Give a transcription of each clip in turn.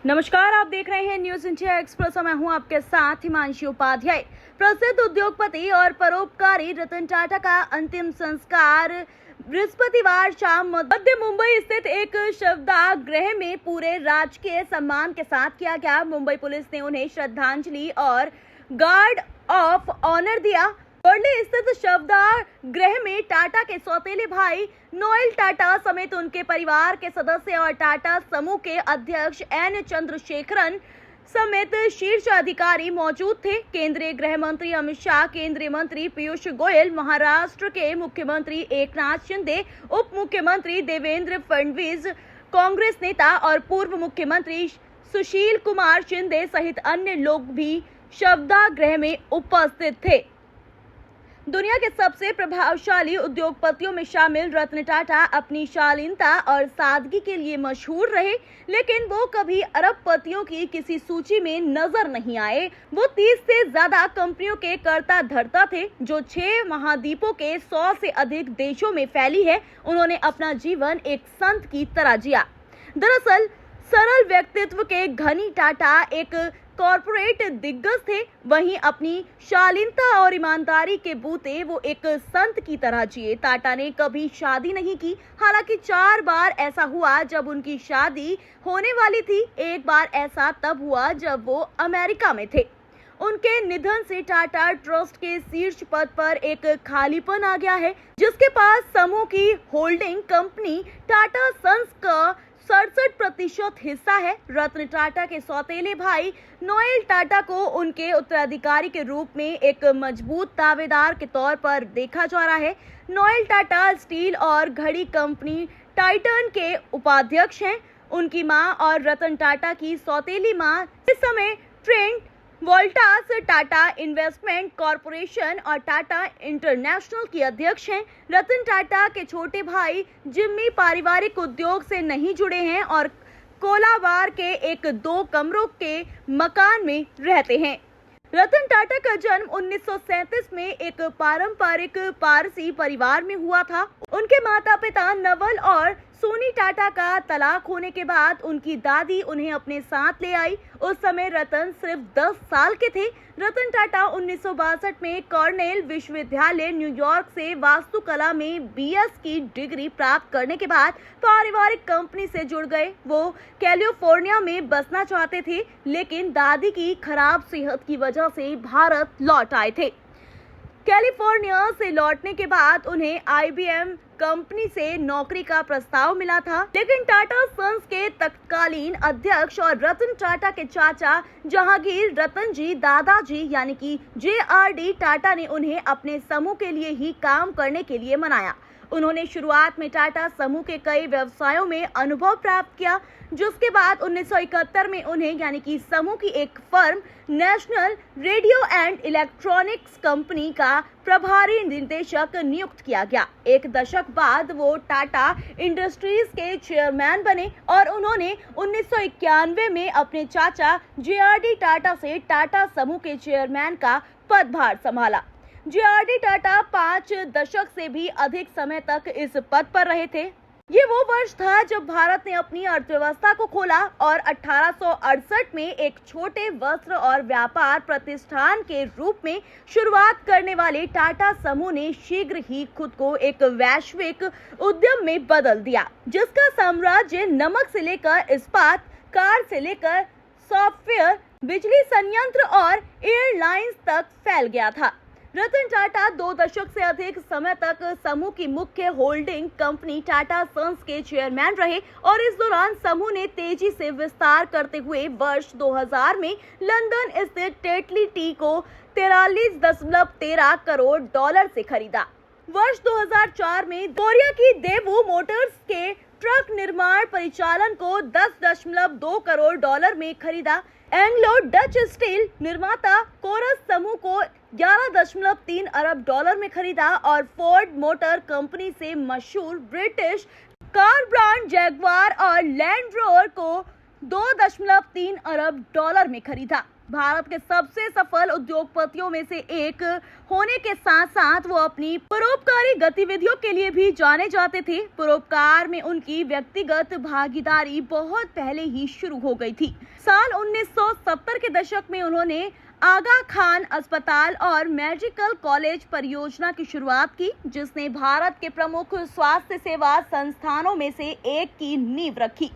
नमस्कार, आप देख रहे हैं न्यूज इंडिया एक्सप्रेस। मैं हूं आपके साथ हिमांशी उपाध्याय। प्रसिद्ध उद्योगपति और परोपकारी रतन टाटा का अंतिम संस्कार बृहस्पतिवार शाम मध्य मुंबई स्थित एक शवदाह गृह में पूरे राजकीय सम्मान के साथ किया गया। मुंबई पुलिस ने उन्हें श्रद्धांजलि और गार्ड ऑफ ऑनर दिया। वर्ली स्थित शवदाह गृह में टाटा के सौतेले भाई नोएल टाटा समेत उनके परिवार के सदस्य और टाटा समूह के अध्यक्ष एन चंद्रशेखरन समेत शीर्ष अधिकारी मौजूद थे। केंद्रीय गृह मंत्री अमित शाह, केंद्रीय मंत्री पीयूष गोयल, महाराष्ट्र के मुख्यमंत्री एकनाथ शिंदे, उप मुख्यमंत्री देवेंद्र फडणवीस, कांग्रेस नेता और पूर्व मुख्यमंत्री सुशील कुमार शिंदे सहित अन्य लोग भी शवदाह गृह में उपस्थित थे। दुनिया के सबसे प्रभावशाली उद्योगपतियों में शामिल रतन टाटा अपनी शालीनता और सादगी के लिए मशहूर रहे, लेकिन वो कभी अरबपतियों की किसी सूची में नजर नहीं आए। वो 30 से ज्यादा कंपनियों के कर्ता धर्ता थे, जो 6 महाद्वीपों के 100 से अधिक देशों में फैली है। उन्होंने अपना जीवन एक संत की तरह जिया। दरअसल सरल व्यक्तित्व के धनी टाटा एक कॉर्पोरेट दिग्गज थे, वहीं अपनी शालीनता और ईमानदारी के बूते वो एक संत की तरह जिए। टाटा ने कभी शादी नहीं की, हालांकि 4 बार ऐसा हुआ जब उनकी शादी होने वाली थी। एक बार ऐसा तब हुआ जब वो अमेरिका में थे। उनके निधन से टाटा ट्रस्ट के शीर्ष पद पर एक खालीपन आ गया है, जिसके पास समूह की होल्डिंग कंपनी टाटा सन्स का 67% हिस्सा है। रतन टाटा के सौतेले भाई नोएल टाटा को उनके उत्तराधिकारी के रूप में एक मजबूत दावेदार के तौर पर देखा जा रहा है। नोएल टाटा स्टील और घड़ी कंपनी टाइटन के उपाध्यक्ष हैं। उनकी मां और रतन टाटा की सौतेली मां इस समय Trent Voltas Tata investment corporation और टाटा इंटरनेशनल की अध्यक्ष हैं। रतन टाटा के छोटे भाई जिम्मी पारिवारिक उद्योग से नहीं जुड़े हैं और कोलाबार के एक 2 कमरों के मकान में रहते हैं। रतन टाटा का जन्म 1937 में एक पारंपरिक पारसी परिवार में हुआ था। उनके माता पिता नवल और सोनी टाटा का तलाक होने के बाद उनकी दादी उन्हें अपने साथ ले आई। उस समय रतन सिर्फ 10 साल के थे। रतन टाटा 1962 में कॉर्नेल विश्वविद्यालय न्यूयॉर्क से वास्तुकला में BS की डिग्री प्राप्त करने के बाद पारिवारिक कंपनी से जुड़ गए। वो कैलिफोर्निया में बसना चाहते थे, लेकिन दादी की खराब सेहत की वजह से भारत लौट आए थे। कैलिफोर्निया से लौटने के बाद उन्हें IBM कंपनी से नौकरी का प्रस्ताव मिला था, लेकिन टाटा सन्स के तत्कालीन अध्यक्ष और रतन टाटा के चाचा जहांगीर रतन जी दादाजी यानी कि JRD टाटा ने उन्हें अपने समूह के लिए ही काम करने के लिए मनाया। उन्होंने शुरुआत में टाटा समूह के कई व्यवसायों में अनुभव प्राप्त किया, जिसके बाद 1971 में उन्हें यानी कि समूह की एक firm national radio and electronics company का प्रभारी निदेशक नियुक्त किया गया। 1 दशक बाद वो टाटा इंडस्ट्रीज के चेयरमैन बने और उन्होंने 1991 में अपने चाचा JRD टाटा से टाटा समूह के चेयरमैन का पदभार संभाला। JRD टाटा 5 दशक से भी अधिक समय तक इस पद पर रहे थे। ये वो वर्ष था जब भारत ने अपनी अर्थव्यवस्था को खोला और 1868 में एक छोटे वस्त्र और व्यापार प्रतिष्ठान के रूप में शुरुआत करने वाले टाटा समूह ने शीघ्र ही खुद को एक वैश्विक उद्यम में बदल दिया, जिसका साम्राज्य नमक से लेकर इस्पात, कार से लेकर सॉफ्टवेयर, बिजली संयंत्र और एयरलाइंस तक फैल गया था। रतन टाटा 2 दशक से अधिक समय तक समूह की मुख्य होल्डिंग कंपनी टाटा सन्स के चेयरमैन रहे और इस दौरान समूह ने तेजी से विस्तार करते हुए वर्ष 2000 में लंदन स्थित टेटली टी को 43.13 करोड़ डॉलर से खरीदा। वर्ष 2004 में कोरिया की देवू मोटर्स के ट्रक निर्माण परिचालन को 10.2 करोड़ डॉलर में खरीदा। एंग्लो डच स्टील निर्माता कोरस समूह को 11.3 अरब डॉलर में खरीदा और फोर्ड मोटर कंपनी से मशहूर ब्रिटिश कार ब्रांड जैगवार और लैंड रोवर को 2.3 अरब डॉलर में खरीदा। भारत के सबसे सफल उद्योगपतियों में से एक होने के साथ साथ वो अपनी परोपकारी गतिविधियों के लिए भी जाने जाते थे। परोपकार में उनकी व्यक्तिगत भागीदारी बहुत पहले ही शुरू हो गई थी। साल 1970 के दशक में उन्होंने आगा खान अस्पताल और मेडिकल कॉलेज परियोजना की शुरुआत की, जिसने भारत के प्रमुख स्वास्थ्य सेवा संस्थानों में से एक की नींव रखी।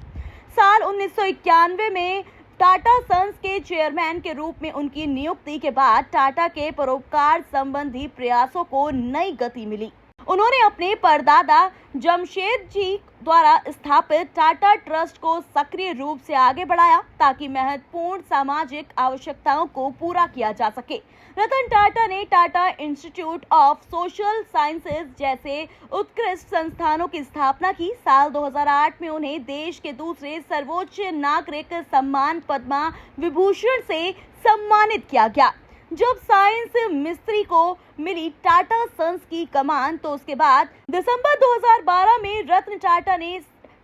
साल 1991 में टाटा सन्स के चेयरमैन के रूप में उनकी नियुक्ति के बाद टाटा के परोपकार संबंधी प्रयासों को नई गति मिली। उन्होंने अपने परदादा जमशेद जी द्वारा स्थापित टाटा ट्रस्ट को सक्रिय रूप से आगे बढ़ाया ताकि महत्वपूर्ण सामाजिक आवश्यकताओं को पूरा किया जा सके। रतन टाटा ने Tata institute of social sciences जैसे उत्कृष्ट संस्थानों की स्थापना की। साल 2008 में उन्हें देश के दूसरे सर्वोच्च नागरिक सम्मान पद्मा विभूषण से सम्मानित किया गया। जब साइंस मिस्त्री को मिली टाटा सन्स की कमान, तो उसके बाद दिसंबर 2012 में रतन टाटा ने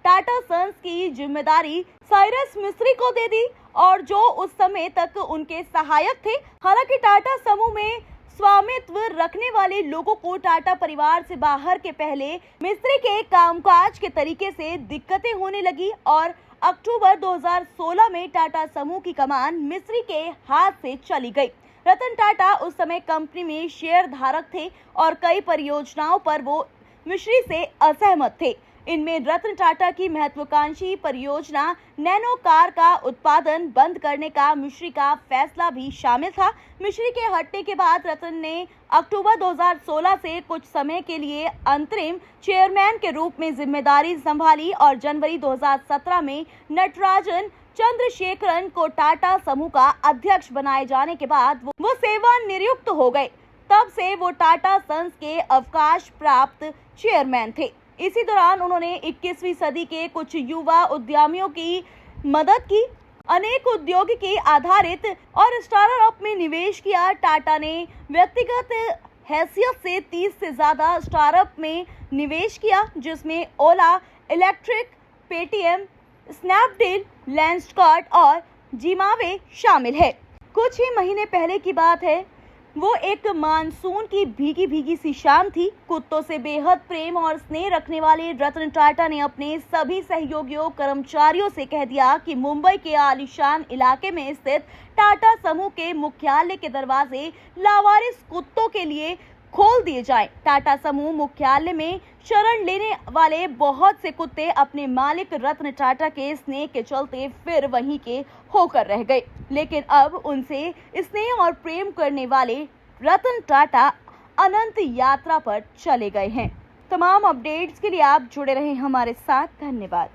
टाटा सन्स की जिम्मेदारी साइरस मिस्त्री को दे दी और जो उस समय तक उनके सहायक थे। हालांकि टाटा समूह में स्वामित्व रखने वाले लोगों को टाटा परिवार से बाहर के पहले मिस्त्री के कामकाज के तरीके से दिक्कतें होने लगी और अक्टूबर 2016 में टाटा समूह की कमान मिस्त्री के हाथ से चली गई। रतन टाटा उस समय कंपनी में शेयर धारक थे और कई परियोजनाओं पर वो मिस्री से असहमत थे। इनमें रतन टाटा की महत्वाकांक्षी परियोजना नैनो कार का उत्पादन बंद करने का मिस्री का फैसला भी शामिल था। मिस्री के हटने के बाद रतन ने अक्टूबर 2016 से कुछ समय के लिए अंतरिम चेयरमैन के रूप में जिम्मेदारी संभाली और जनवरी 2017 में नटराजन चंद्रशेखरन को टाटा समूह का अध्यक्ष बनाए जाने के बाद वो सेवानिवृत्त हो गए। तब से वो टाटा सन्स के अवकाश प्राप्त चेयरमैन थे। इसी दौरान उन्होंने 21वीं सदी के कुछ युवा उद्यमियों की मदद की, अनेक औद्योगिकी आधारित और स्टार्टअप में निवेश किया। टाटा ने व्यक्तिगत हैसियत से 30 से ज्यादा स्टार्टअप में निवेश किया, जिसमें ओला इलेक्ट्रिक, पेटीएम, स्नैपडील, लेंसकार्ट और जिमावे शामिल है। कुछ ही महीने पहले की बात है, वो एक मानसून की भीगी भीगी सी शाम थी। कुत्तों से बेहद प्रेम और स्नेह रखने वाले रतन टाटा ने अपने सभी सहयोगियों कर्मचारियों से कह दिया कि मुंबई के आलीशान इलाके में स्थित टाटा समूह के मुख्यालय के दरवाजे लावारिस कुत्तों के लिए खोल दिए जाएं। टाटा समूह मुख्यालय में शरण लेने वाले बहुत से कुत्ते अपने मालिक रतन टाटा के स्नेह के चलते फिर वहीं के होकर रह गए, लेकिन अब उनसे स्नेह और प्रेम करने वाले रतन टाटा अनंत यात्रा पर चले गए हैं। तमाम अपडेट्स के लिए आप जुड़े रहें हमारे साथ। धन्यवाद।